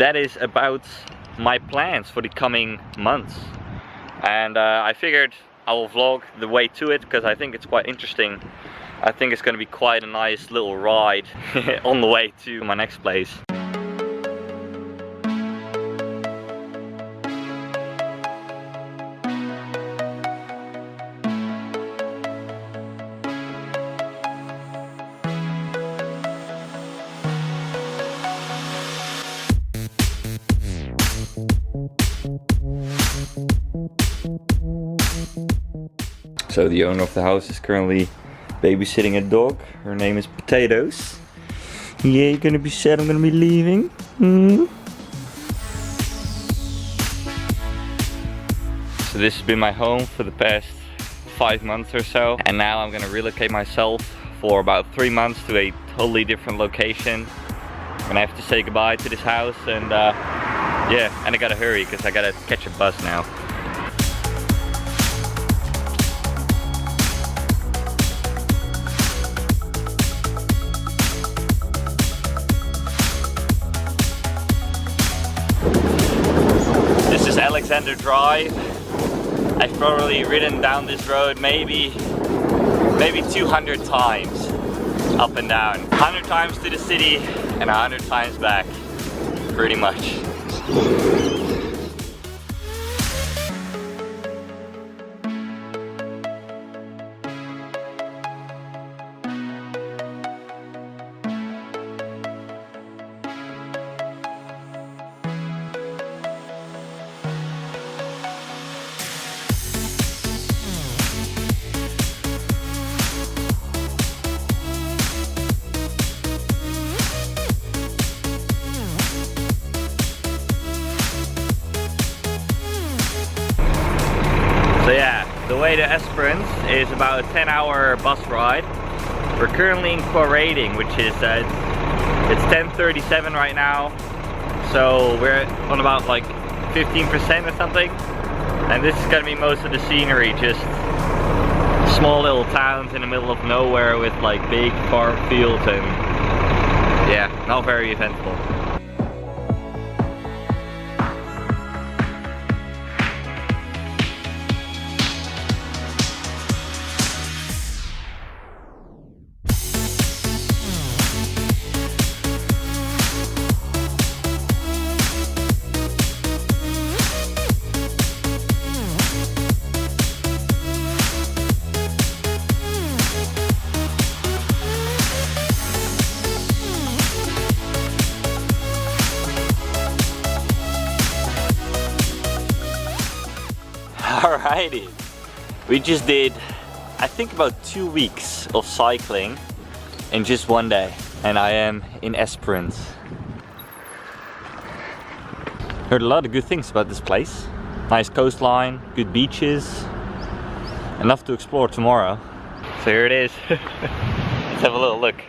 that is about my plans for the coming months. And I figured I will vlog the way to it because I think it's quite interesting. I think it's going to be quite a nice little ride on the way to my next place. So the owner of the house is currently babysitting a dog. Her name is Potatoes. Yeah, you're gonna be sad I'm gonna be leaving. So this has been my home for the past 5 months or so. And now I'm gonna relocate myself for about 3 months to a totally different location. I'm gonna have to say goodbye to this house and yeah, and I gotta hurry because I gotta catch a bus now. This is Alexander Drive. I've probably ridden down this road maybe 200 times up and down. 100 times to the city and 100 times back, pretty much. So yeah, the way to Esperance is about a 10-hour bus ride. We're currently in Quarrating, which is it's 10:37 right now. So we're on about like 15% or something. And this is gonna be most of the scenery, just small little towns in the middle of nowhere with like big farm fields and yeah, not very eventful. Alrighty, we just did, I think, about 2 weeks of cycling in just one day, and I am in Esperance. Heard a lot of good things about this place. Nice coastline, good beaches, enough to explore tomorrow. So here it is. Let's have a little look.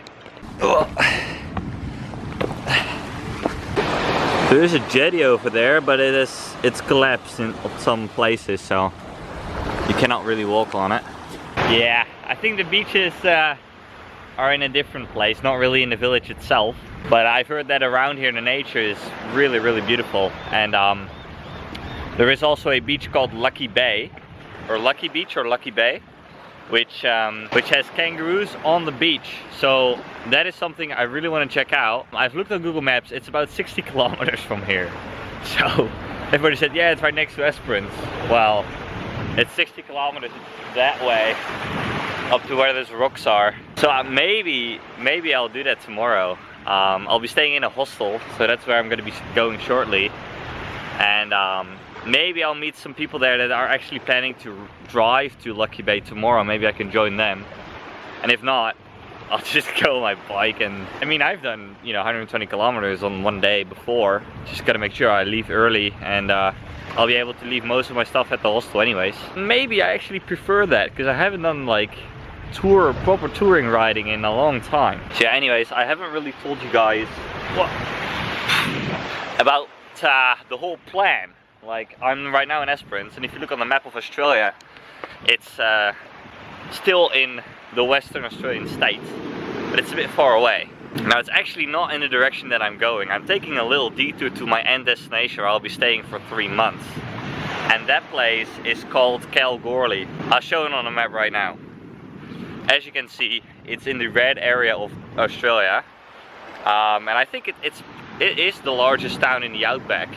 There's a jetty over there, but it's collapsed in some places, so you cannot really walk on it. Yeah, I think the beaches are in a different place, not really in the village itself. But I've heard that around here the nature is really, really beautiful. And there is also a beach called Lucky Bay, or Lucky Beach or Lucky Bay, which has kangaroos on the beach. So that is something I really want to check out. I've looked on Google Maps, it's about 60 kilometers from here. So everybody said, yeah, it's right next to Esperance. Well, it's 60 kilometers that way up to where those rocks are. So maybe I'll do that tomorrow. I'll be staying in a hostel, so that's where I'm going to be going shortly. And maybe I'll meet some people there that are actually planning to drive to Lucky Bay tomorrow. Maybe I can join them. And if not, I'll just go on my bike. And I mean, I've done, you know, 120 kilometers on one day before. Just gotta make sure I leave early, and I'll be able to leave most of my stuff at the hostel anyways. Maybe I actually prefer that, because I haven't done like proper touring riding in a long time. So yeah, anyways, I haven't really told you guys about the whole plan. Like, I'm right now in Esperance, and if you look on the map of Australia, it's still in the Western Australian state, but it's a bit far away. Now it's actually not in the direction that I'm going. I'm taking a little detour to my end destination where I'll be staying for 3 months. And that place is called Kalgoorlie. I'll show it on the map right now. As you can see, it's in the red area of Australia. And I think it is the largest town in the outback.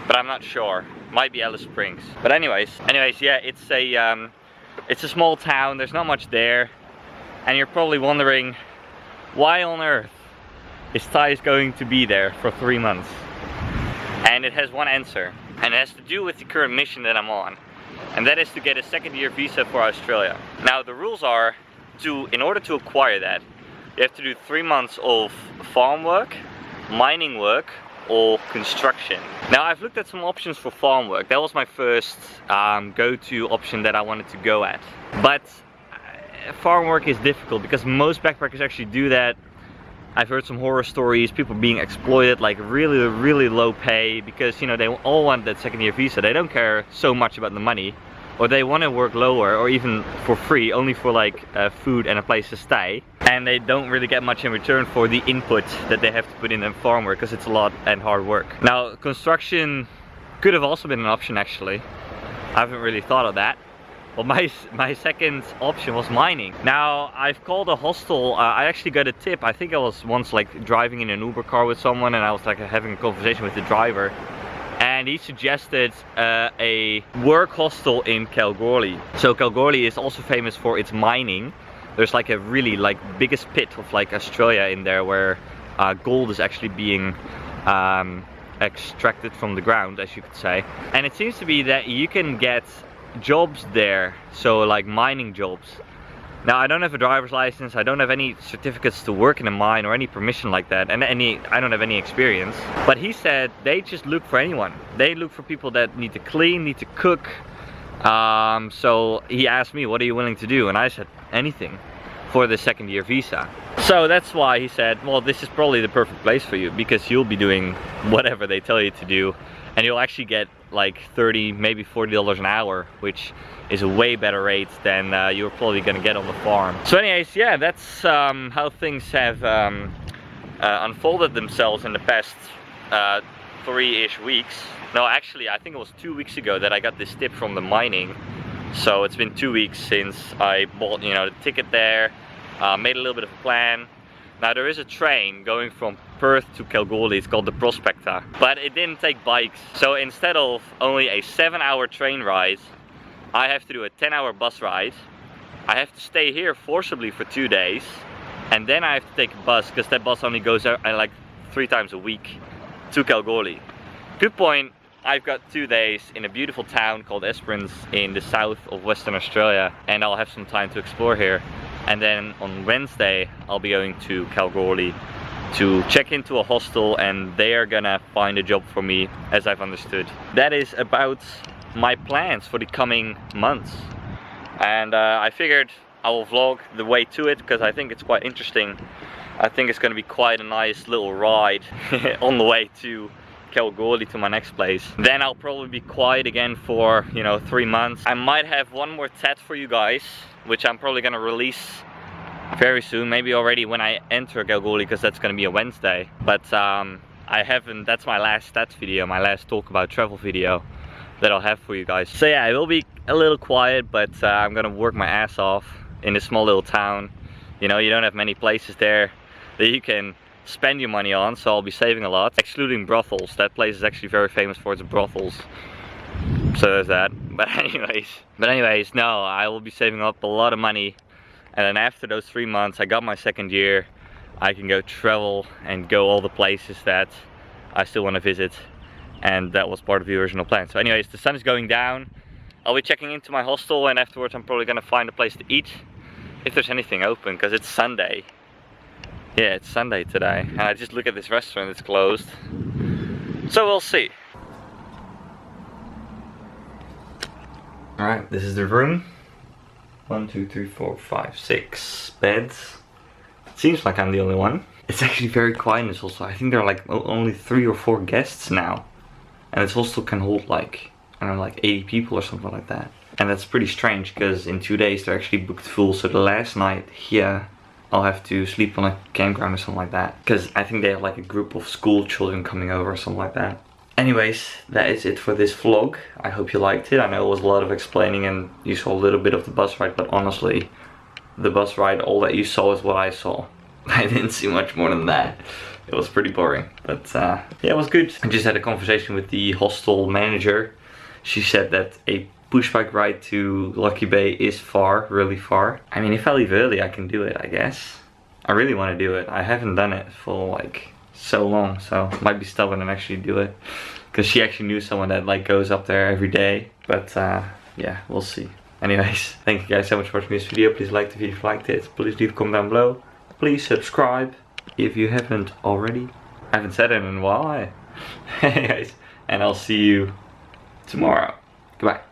But I'm not sure. Might be Alice Springs. But anyways, yeah, it's a small town. There's not much there. And you're probably wondering, why on earth is Tice going to be there for 3 months? And it has one answer. And it has to do with the current mission that I'm on. And that is to get a second-year visa for Australia. Now the rules are, in order to acquire that, you have to do 3 months of farm work, mining work, or construction. Now I've looked at some options for farm work. That was my first go-to option that I wanted to go at. But farm work is difficult because most backpackers actually do that. I've heard some horror stories, people being exploited, like really low pay, because you know they all want that second-year visa. They don't care so much about the money, or they want to work lower or even for free, only for like food and a place to stay. And they don't really get much in return for the input that they have to put in farm work, because it's a lot and hard work. Now construction could have also been an option actually. I haven't really thought of that. Well, my second option was mining. Now I've called a hostel. I actually got a tip. I think I was once like driving in an Uber car with someone, and I was like having a conversation with the driver, and he suggested a work hostel in Kalgoorlie. So Kalgoorlie is also famous for its mining. There's like a really like biggest pit of like Australia in there where gold is actually being extracted from the ground, as you could say. And it seems to be that you can get jobs there, so like mining jobs. Now I don't have a driver's license, I don't have any certificates to work in a mine or any permission like that, and I don't have any experience. But he said they just look for anyone. They look for people that need to clean, need to cook. So he asked me, what are you willing to do? And I said, anything for the second-year visa. So that's why he said, well, this is probably the perfect place for you, because you'll be doing whatever they tell you to do, and you'll actually get like $30, maybe $40 an hour, which is a way better rate than you're probably gonna get on the farm. So anyways, yeah, that's how things have unfolded themselves in the past 3-ish weeks. No, actually, I think it was 2 weeks ago that I got this tip from the mining. So it's been 2 weeks since I bought, you know, the ticket there, made a little bit of a plan. Now there is a train going from Perth to Kalgoorlie. It's called the Prospector, but it didn't take bikes. So instead of only a 7-hour train ride, I have to do a 10-hour bus ride. I have to stay here forcibly for 2 days, and then I have to take a bus, because that bus only goes out like 3 times a week to Kalgoorlie. Good point. I've got 2 days in a beautiful town called Esperance in the south of Western Australia, and I'll have some time to explore here. And then on Wednesday I'll be going to Kalgoorlie to check into a hostel, and they are gonna find a job for me, as I've understood. That is about my plans for the coming months. And I figured I will vlog the way to it, because I think it's quite interesting. I think it's gonna be quite a nice little ride on the way to Kalgoorlie, to my next place. Then I'll probably be quiet again for, you know, 3 months. I might have one more tat for you guys, which I'm probably gonna release very soon, maybe already when I enter Kalgoorlie, because that's gonna be a Wednesday. But I haven't, that's my last stats video, my last talk about travel video that I'll have for you guys. So yeah, it will be a little quiet, but I'm gonna work my ass off in this small little town. You know, you don't have many places there that you can spend your money on, so I'll be saving a lot, excluding brothels. That place is actually very famous for its brothels, so there's that. But anyways, no, I will be saving up a lot of money, and then after those 3 months I got my second year, I can go travel and go all the places that I still want to visit, and that was part of the original plan. So anyways, the sun is going down. I'll be checking into my hostel, and afterwards I'm probably gonna find a place to eat, if there's anything open, because it's Sunday. Yeah, it's Sunday today, and I just look at this restaurant, it's closed. So we'll see. Alright, this is the room. 1, 2, 3, 4, 5, 6 beds. It seems like I'm the only one. It's actually very quiet in this hostel. I think there are like only 3 or 4 guests now. And this hostel can hold like, I don't know, like 80 people or something like that. And that's pretty strange, because in 2 days they're actually booked full. So the last night here I'll have to sleep on a campground or something like that. Because I think they have like a group of school children coming over or something like that. Anyways, that is it for this vlog. I hope you liked it. I know it was a lot of explaining and you saw a little bit of the bus ride, but honestly, the bus ride, all that you saw is what I saw. I didn't see much more than that. It was pretty boring, but yeah, it was good. I just had a conversation with the hostel manager. She said that a push bike ride to Lucky Bay is far, really far. I mean, if I leave early, I can do it, I guess. I really want to do it. I haven't done it for like so long, so I might be stubborn and actually do it. Because she actually knew someone that like goes up there every day. But yeah, we'll see. Anyways, thank you guys so much for watching this video. Please like the video if you liked it. Please leave a comment down below. Please subscribe if you haven't already. I haven't said it in a while. Anyways, and I'll see you tomorrow. Goodbye.